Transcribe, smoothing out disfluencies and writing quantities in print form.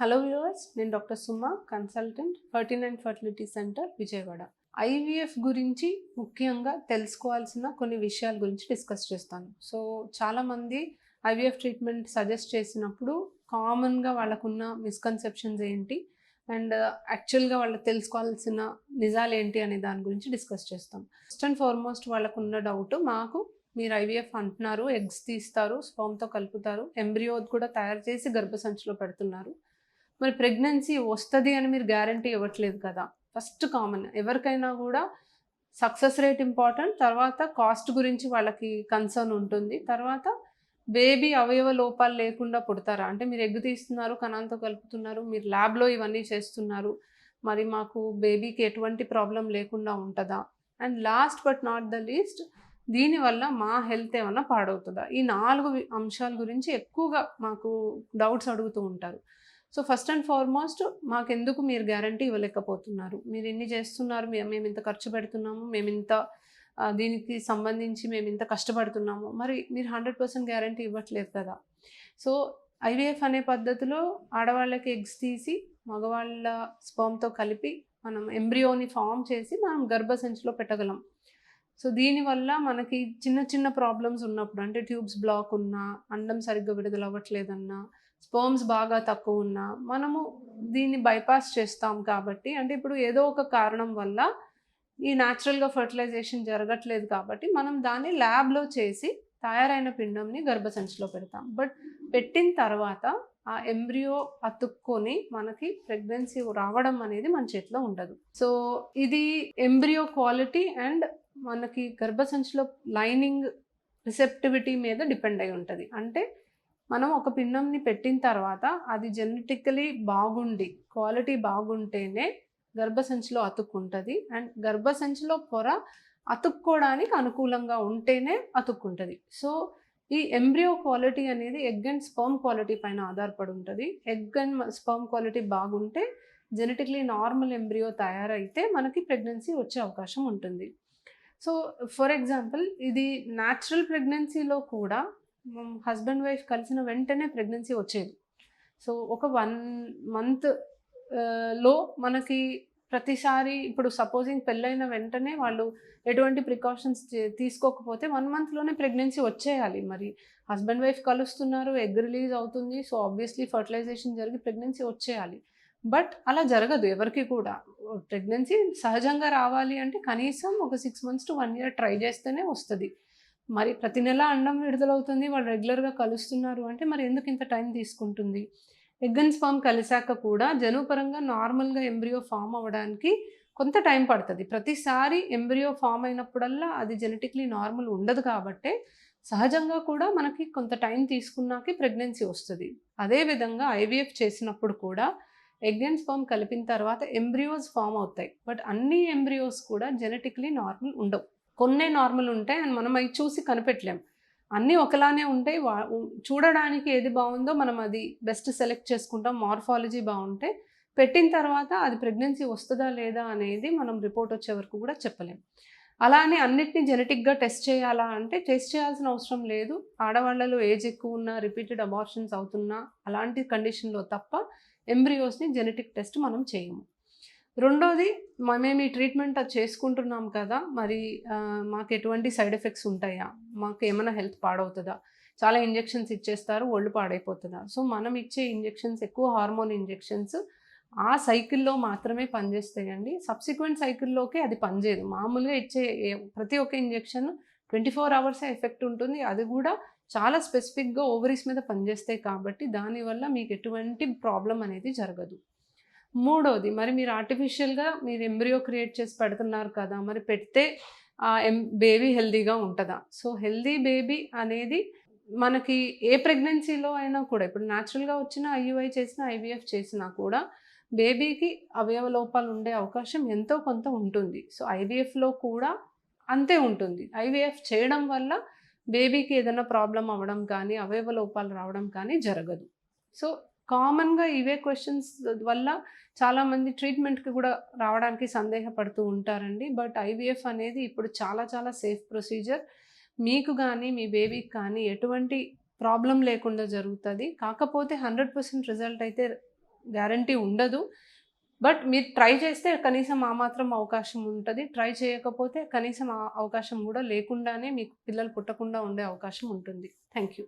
Hello viewers, నేను doctor Suma, consultant 39 fertility centre, Vijayawada. IVF గురించి ముఖ్యంగా తెలుసుకోవాల్సిన కొన్ని విషయాల గురించి డిస్కస్ చేస్తాను. సో చాలామంది ఐవీఎఫ్ ట్రీట్మెంట్ సజెస్ట్ చేసినప్పుడు కామన్గా వాళ్ళకున్న మిస్కన్సెప్షన్స్ ఏంటి అండ్ యాక్చువల్గా వాళ్ళు తెలుసుకోవాల్సిన నిజాలు ఏంటి అనే దాని గురించి డిస్కస్ చేస్తాం. ఫస్ట్ అండ్ ఫార్మోస్ట్ వాళ్ళకున్న డౌట్, మీరు ఐవీఎఫ్ అంటున్నారు, ఎగ్స్ తీస్తారు, స్పర్మ్తో కలుపుతారు, ఎంబ్రియో కూడా తయారు చేసి గర్భసంచిలో పెడుతున్నారు, మరి ప్రెగ్నెన్సీ వస్తుంది అని మీరు గ్యారంటీ ఇవ్వట్లేదు కదా. ఫస్ట్ కామన్ ఎవరికైనా కూడా సక్సెస్ రేట్ ఇంపార్టెంట్, తర్వాత కాస్ట్ గురించి వాళ్ళకి కన్సర్న్ ఉంటుంది, తర్వాత బేబీ అవయవ లోపాలు లేకుండా పుడతారా, అంటే మీరు ఎగ్ తీస్తున్నారు, కణాలతో కలుపుతున్నారు, మీరు ల్యాబ్లో ఇవన్నీ చేస్తున్నారు, మరి మాకు బేబీకి ఎటువంటి ప్రాబ్లం లేకుండా ఉంటుందా, and last but not the least దీనివల్ల మా హెల్త్ ఏమన్నా పాడవుతుందా, ఈ 4 అంశాల గురించి ఎక్కువగా మాకు డౌట్స్ అడుగుతూ ఉంటారు. సో ఫస్ట్ అండ్ ఫార్మోస్ట్, మాకెందుకు మీరు గ్యారంటీ ఇవ్వలేకపోతున్నారు, మీరు ఇన్ని చేస్తున్నారు, మేము ఇంత ఖర్చు పెడుతున్నాము, మేము ఇంత దీనికి సంబంధించి మేము ఇంత కష్టపడుతున్నాము, మరి మీరు 100% గ్యారంటీ ఇవ్వట్లేదు కదా. సో ఐవీఎఫ్ అనే పద్ధతిలో ఆడవాళ్ళకి ఎగ్స్ తీసి మగవాళ్ళ స్పర్మ్తో కలిపి మనం ఎంబ్రియోని ఫామ్ చేసి మనం గర్భసంచిలో పెట్టగలం. సో దీనివల్ల మనకి చిన్న చిన్న ప్రాబ్లమ్స్ ఉన్నప్పుడు, అంటే ట్యూబ్స్ బ్లాక్ ఉన్నా, అండం సరిగ్గా విడుదల అవ్వట్లేదన్నా, స్పర్మ్స్ బాగా తక్కువ ఉన్నా మనము దీన్ని బైపాస్ చేస్తాం. కాబట్టి అంటే ఇప్పుడు ఏదో ఒక కారణం వల్ల ఈ న్యాచురల్గా ఫర్టిలైజేషన్ జరగట్లేదు కాబట్టి మనం దాన్ని ల్యాబ్లో చేసి తయారైన పిండంని గర్భసంచిలో పెడతాం. బట్ పెట్టిన తర్వాత ఆ ఎంబ్రియో అతుక్కొని మనకి ప్రెగ్నెన్సీ రావడం అనేది మన చేతిలో ఉండదు. సో ఇది ఎంబ్రియో క్వాలిటీ అండ్ మనకి గర్భసంచిలో లైనింగ్ రిసెప్టివిటీ మీద డిపెండ్ అయి ఉంటుంది. అంటే మనం ఒక పిండంని పెట్టిన తర్వాత అది జెనెటికలీ బాగుండి క్వాలిటీ బాగుంటేనే గర్భసంచిలో అతుక్కుంటుంది, అండ్ గర్భసంచిలో పొర అతుక్కోవడానికి అనుకూలంగా ఉంటేనే అతుక్కుంటుంది. సో ఈ ఎంబ్రియో క్వాలిటీ అనేది ఎగ్ అండ్ స్పర్మ్ క్వాలిటీ పైన ఆధారపడి ఉంటుంది. ఎగ్ అండ్ స్పర్మ్ క్వాలిటీ బాగుంటే జెనెటిక్లీ నార్మల్ ఎంబ్రియో తయారైతే మనకి ప్రెగ్నెన్సీ వచ్చే అవకాశం ఉంటుంది. సో ఫర్ ఎగ్జాంపుల్, ఇది న్యాచురల్ ప్రెగ్నెన్సీలో కూడా హస్బెండ్ వైఫ్ కలిసిన వెంటనే ప్రెగ్నెన్సీ వచ్చేది. సో ఒక 1 మంత్ లో మనకి ప్రతిసారి ఇప్పుడు సపోజింగ్ పెళ్ళైన వెంటనే వాళ్ళు ఎటువంటి ప్రికాషన్స్ తీసుకోకపోతే 1 మంత్లోనే ప్రెగ్నెన్సీ వచ్చేయాలి. మరి హస్బెండ్ వైఫ్ కలుస్తున్నారు, ఎగ్ రిలీజ్ అవుతుంది, సో ఆబ్వియస్లీ ఫర్టిలైజేషన్ జరిగి ప్రెగ్నెన్సీ వచ్చేయాలి. బట్ అలా జరగదు ఎవరికి కూడా. ప్రెగ్నెన్సీ సహజంగా రావాలి అంటే కనీసం ఒక 6 months to 1 year ట్రై చేస్తేనే వస్తుంది. మరి ప్రతి నెల అండం విడుదలవుతుంది, వాళ్ళు రెగ్యులర్గా కలుస్తున్నారు అంటే మరి ఎందుకు ఇంత టైం తీసుకుంటుంది. ఎగ్ అండ్ స్పర్మ్ కలిశాక కూడా జనుపరంగా నార్మల్గా ఎంబ్రియో ఫామ్ అవ్వడానికి కొంత టైం పడుతుంది. ప్రతిసారి ఎంబ్రియో ఫామ్ అయినప్పుడల్లా అది జెనెటిక్లీ నార్మల్ ఉండదు కాబట్టి సహజంగా కూడా మనకి కొంత టైం తీసుకున్నాకే ప్రెగ్నెన్సీ వస్తుంది. అదేవిధంగా ఐవీఎఫ్ చేసినప్పుడు కూడా ఎగ్ అండ్ స్పర్మ్ కలిపిన తర్వాత ఎంబ్రియోస్ ఫామ్ అవుతాయి. బట్ అన్ని ఎంబ్రియోస్ కూడా జెనెటిక్లీ నార్మల్ ఉండవు. కొన్నే నార్మల్ ఉంటాయి అండ్ మనం అవి చూసి కనిపెట్టలేం. అన్నీ ఒకలానే ఉంటాయి. చూడడానికి ఏది బాగుందో మనం అది బెస్ట్ సెలెక్ట్ చేసుకుంటాం. మార్ఫాలజీ బాగుంటే పెట్టిన తర్వాత అది ప్రెగ్నెన్సీ వస్తుందా లేదా అనేది మనం రిపోర్ట్ వచ్చే వరకు కూడా చెప్పలేం. అలా అని అన్నిటినీ జెనెటిక్గా టెస్ట్ చేయాలా అంటే టెస్ట్ చేయాల్సిన అవసరం లేదు. ఆడవాళ్ళలో ఏజ్ ఎక్కువ ఉన్నా, రిపీటెడ్ అబార్షన్స్ అవుతున్నా, అలాంటి కండిషన్లో తప్ప ఎంబ్రియోస్ని జెనెటిక్ టెస్ట్ మనం చేయము. రెండోది, మేము ఈ ట్రీట్మెంట్ అది చేసుకుంటున్నాం కదా, మరి మాకు ఎటువంటి సైడ్ ఎఫెక్ట్స్ ఉంటాయా, మాకు ఏమైనా హెల్త్ పాడవుతుందా, చాలా ఇంజెక్షన్స్ ఇచ్చేస్తారు, ఒళ్ళు పాడైపోతుందా. సో మనం ఇచ్చే ఇంజెక్షన్స్ ఎక్కువ హార్మోన్ ఇంజెక్షన్స్ ఆ సైకిల్లో మాత్రమే పనిచేస్తాయండి. సబ్సిక్వెంట్ సైకిల్లోకి అది పనిచేయదు. మామూలుగా ఇచ్చే ప్రతి ఒక్క ఇంజెక్షన్ 24 hours ఎఫెక్ట్ ఉంటుంది. అది కూడా చాలా స్పెసిఫిక్గా ఓవరీస్ మీద పనిచేస్తాయి కాబట్టి దానివల్ల మీకు ఎటువంటి ప్రాబ్లం అనేది జరగదు. మూడోది, మరి మీరు ఆర్టిఫిషియల్గా మీరు ఎంబ్రియో క్రియేట్ చేసి పెడుతున్నారు కదా, మరి పెడితే బేబీ హెల్దీగా ఉంటుందా. సో హెల్దీ బేబీ అనేది మనకి ఏ ప్రెగ్నెన్సీలో అయినా కూడా, ఇప్పుడు న్యాచురల్గా వచ్చిన ఐయుఐ చేసిన ఐవీఎఫ్ చేసినా కూడా బేబీకి అవయవ లోపాలు ఉండే అవకాశం ఎంతో కొంత ఉంటుంది. సో ఐవీఎఫ్లో కూడా అంతే ఉంటుంది. ఐవీఎఫ్ చేయడం వల్ల బేబీకి ఏదైనా ప్రాబ్లం అవ్వడం కానీ, అవయవ లోపాలు రావడం కానీ జరగదు. సో కామన్గా ఇవే క్వశ్చన్స్ వల్ల చాలామంది ట్రీట్మెంట్కి కూడా రావడానికి సందేహపడుతూ ఉంటారండి. బట్ ఐవీఎఫ్ అనేది ఇప్పుడు చాలా చాలా సేఫ్ ప్రొసీజర్. మీకు కానీ మీ బేబీకి కానీ ఎటువంటి ప్రాబ్లం లేకుండా జరుగుతుంది. కాకపోతే 100% రిజల్ట్ అయితే గ్యారంటీ ఉండదు. బట్ మీరు ట్రై చేస్తే కనీసం ఆ మాత్రం అవకాశం ఉంటది. ట్రై చేయకపోతే కనీసం ఆ అవకాశం గూడా లేకుండానే మీకు పిల్లలు పుట్టకుండా ఉండే అవకాశం ఉంటుంది. Thank you.